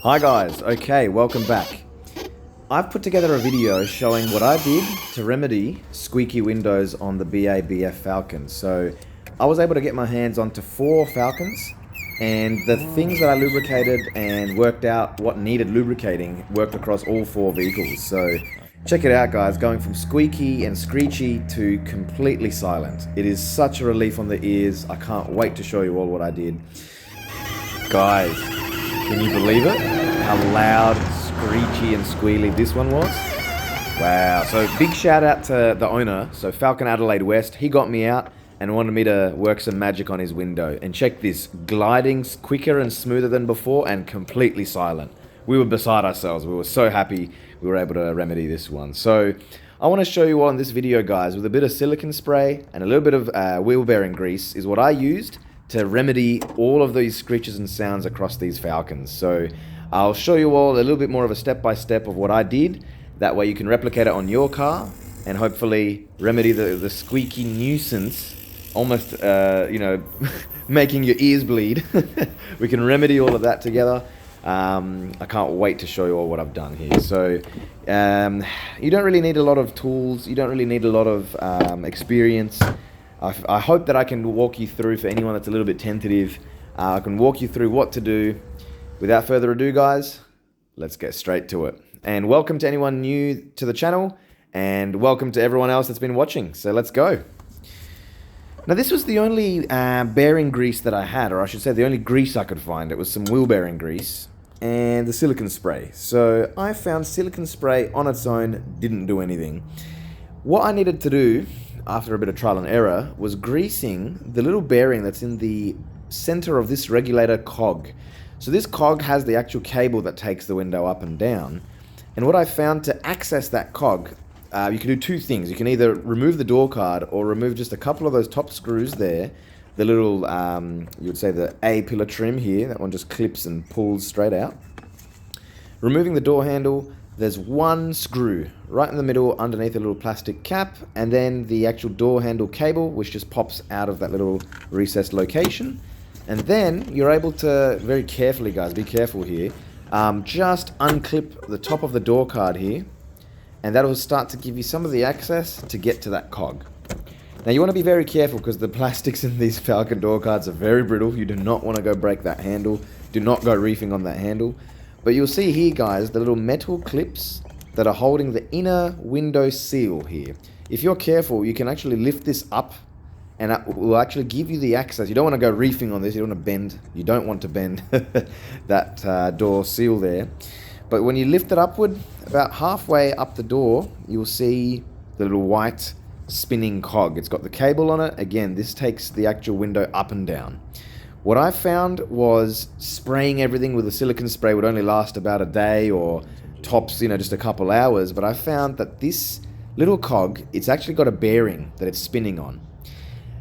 Hi guys, okay, welcome back. I've put together a video showing what I did to remedy squeaky windows on the BA Falcons. So I was able to get my hands onto 4 Falcons, and the things that I lubricated and worked out what needed lubricating worked across all 4 vehicles. So check it out guys, going from squeaky and screechy to completely silent. It is such a relief on the ears. I can't wait to show you all what I did. Guys, can you believe it? How loud, screechy and squealy this one was? Wow, so big shout out to the owner, so Falcon Adelaide West. He got me out and wanted me to work some magic on his window. And check this, gliding quicker and smoother than before and completely silent. We were beside ourselves. We were so happy we were able to remedy this one. So I want to show you all in this video guys, with a bit of silicone spray and a little bit of wheel bearing grease is what I used to remedy all of these screeches and sounds across these Falcons. So I'll show you all a little bit more of a step-by-step of what I did. That way you can replicate it on your car and hopefully remedy the squeaky nuisance, almost, making your ears bleed. We can remedy all of that together. I can't wait to show you all what I've done here. So you don't really need a lot of tools. You don't really need a lot of experience. I hope that I can walk you through, for anyone that's a little bit tentative, I can walk you through what to do. Without further ado guys, let's get straight to it. And welcome to anyone new to the channel, and welcome to everyone else that's been watching. So let's go. Now this was the only bearing grease that I had, or I should say the only grease I could find. It was some wheel bearing grease and the silicone spray. So I found silicone spray on its own didn't do anything. What I needed to do, after a bit of trial and error, was greasing the little bearing that's in the center of this regulator cog. So this cog has the actual cable that takes the window up and down. And what I found, to access that cog, you can do 2 things. You can either remove the door card or remove just a couple of those top screws there. The little, you would say the A pillar trim here, that one just clips and pulls straight out. Removing the door handle, there's 1 screw right in the middle underneath a little plastic cap, and then the actual door handle cable, which just pops out of that little recessed location. And then you're able to, very carefully guys, be careful here, just unclip the top of the door card here, and that will start to give you some of the access to get to that cog. Now you want to be very careful because the plastics in these Falcon door cards are very brittle. You do not want to go break that handle. Do not go reefing on that handle. But you'll see here guys, the little metal clips that are holding the inner window seal here. If you're careful, you can actually lift this up and that will actually give you the access. You don't want to go reefing on this. You don't want to bend. You don't want to bend that door seal there. But when you lift it upward, about halfway up the door, you'll see the little white spinning cog. It's got the cable on it. Again, this takes the actual window up and down. What I found was spraying everything with a silicone spray would only last about a day, or tops, just a couple hours. But I found that this little cog, it's actually got a bearing that it's spinning on.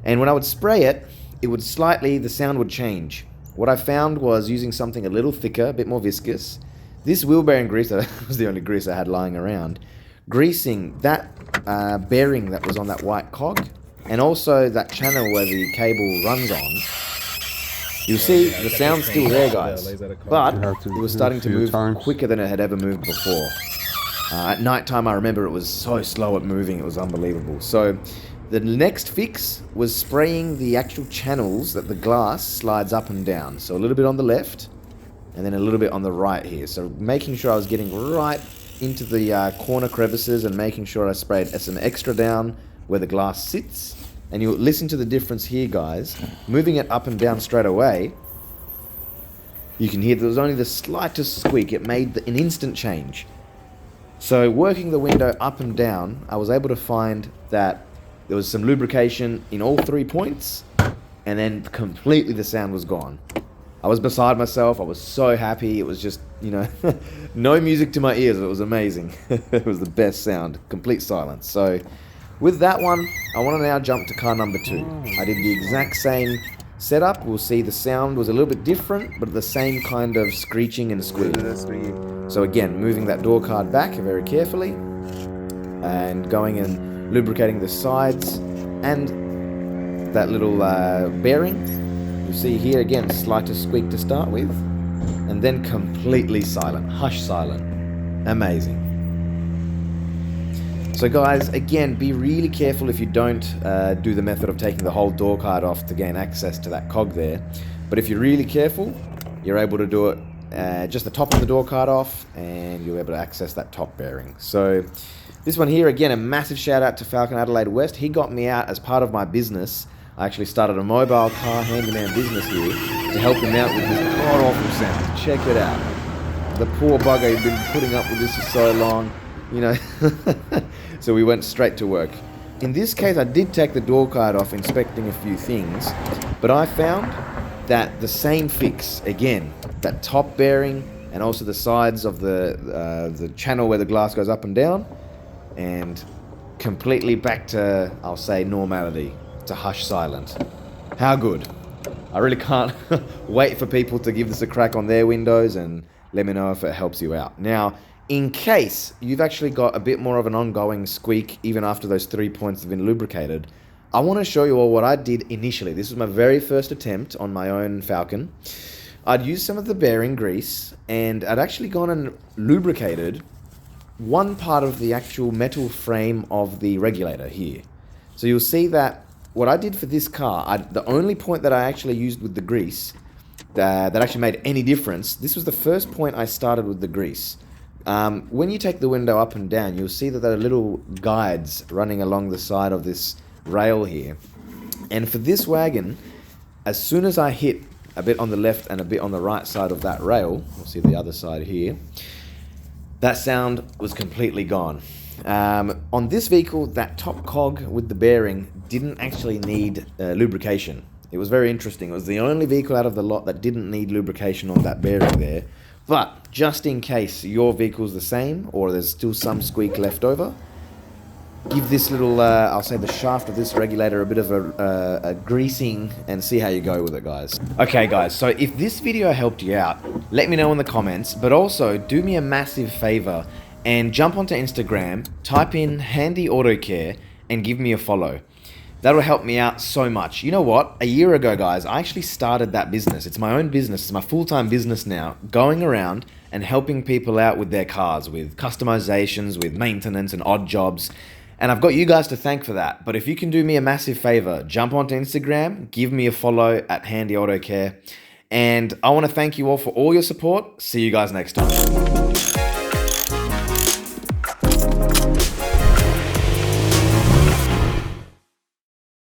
And when I would spray it, the sound would change. What I found was, using something a little thicker, a bit more viscous, this wheel bearing grease, that was the only grease I had lying around, greasing that bearing that was on that white cog, and also that channel where the cable runs on. You'll see the sound's still there guys, but it was starting to move quicker than it had ever moved before. At night time I remember it was so slow at moving, it was unbelievable. So the next fix was spraying the actual channels that the glass slides up and down. So a little bit on the left, and then a little bit on the right here. So making sure I was getting right into the corner crevices, and making sure I sprayed some extra down where the glass sits. And you'll listen to the difference here guys. Moving it up and down straight away, you can hear there was only the slightest squeak. It made an instant change. So working the window up and down, I was able to find that there was some lubrication in all 3 points, and then completely the sound was gone. I was beside myself. I was so happy. It was just, no music to my ears. It was amazing. It was the best sound. Complete silence. So with that one, I want to now jump to car number 2. I did the exact same setup. We'll see the sound was a little bit different, but the same kind of screeching and squealing. So again, moving that door card back very carefully, and going and lubricating the sides and that little bearing. You see here again, slightest squeak to start with. and then completely silent, hush silent. Amazing. So guys, again, be really careful if you don't do the method of taking the whole door card off to gain access to that cog there. But if you're really careful, you're able to do it just the top of the door card off, and you're able to access that top bearing. So this one here, again, a massive shout out to Falcon Adelaide West. He got me out as part of my business. I actually started a mobile car handyman business here to help him out with this god-awful sound. Check it out. The poor bugger had been putting up with this for so long, you know. So we went straight to work. In this case, I did take the door card off, inspecting a few things, but I found that the same fix, again, that top bearing and also the sides of the channel where the glass goes up and down, and completely back to, I'll say, normality, to hush silent. How good. I really can't wait for people to give this a crack on their windows and let me know if it helps you out. Now, in case you've actually got a bit more of an ongoing squeak even after those 3 points have been lubricated, I want to show you all what I did initially. This was my very first attempt on my own Falcon. I'd used some of the bearing grease, and I'd actually gone and lubricated one part of the actual metal frame of the regulator here. So you'll see that what I did for this car, the only point that I actually used with the grease that actually made any difference, this was the first point I started with the grease. When you take the window up and down, you'll see that there are little guides running along the side of this rail here. And for this wagon, as soon as I hit a bit on the left and a bit on the right side of that rail, we'll see the other side here, that sound was completely gone. On this vehicle, that top cog with the bearing didn't actually need lubrication. It was very interesting. It was the only vehicle out of the lot that didn't need lubrication on that bearing there. But just in case your vehicle's the same, or there's still some squeak left over, give this little, I'll say the shaft of this regulator a bit of a greasing and see how you go with it, guys. Okay, guys, so if this video helped you out, let me know in the comments, but also do me a massive favor and jump onto Instagram, type in Handy Auto Care, and give me a follow. That'll help me out so much. You know what? A year ago, guys, I actually started that business. It's my own business. It's my full-time business now, going around and helping people out with their cars, with customizations, with maintenance and odd jobs. And I've got you guys to thank for that. But if you can do me a massive favor, jump onto Instagram, give me a follow at Handy Auto Care. And I want to thank you all for all your support. See you guys next time.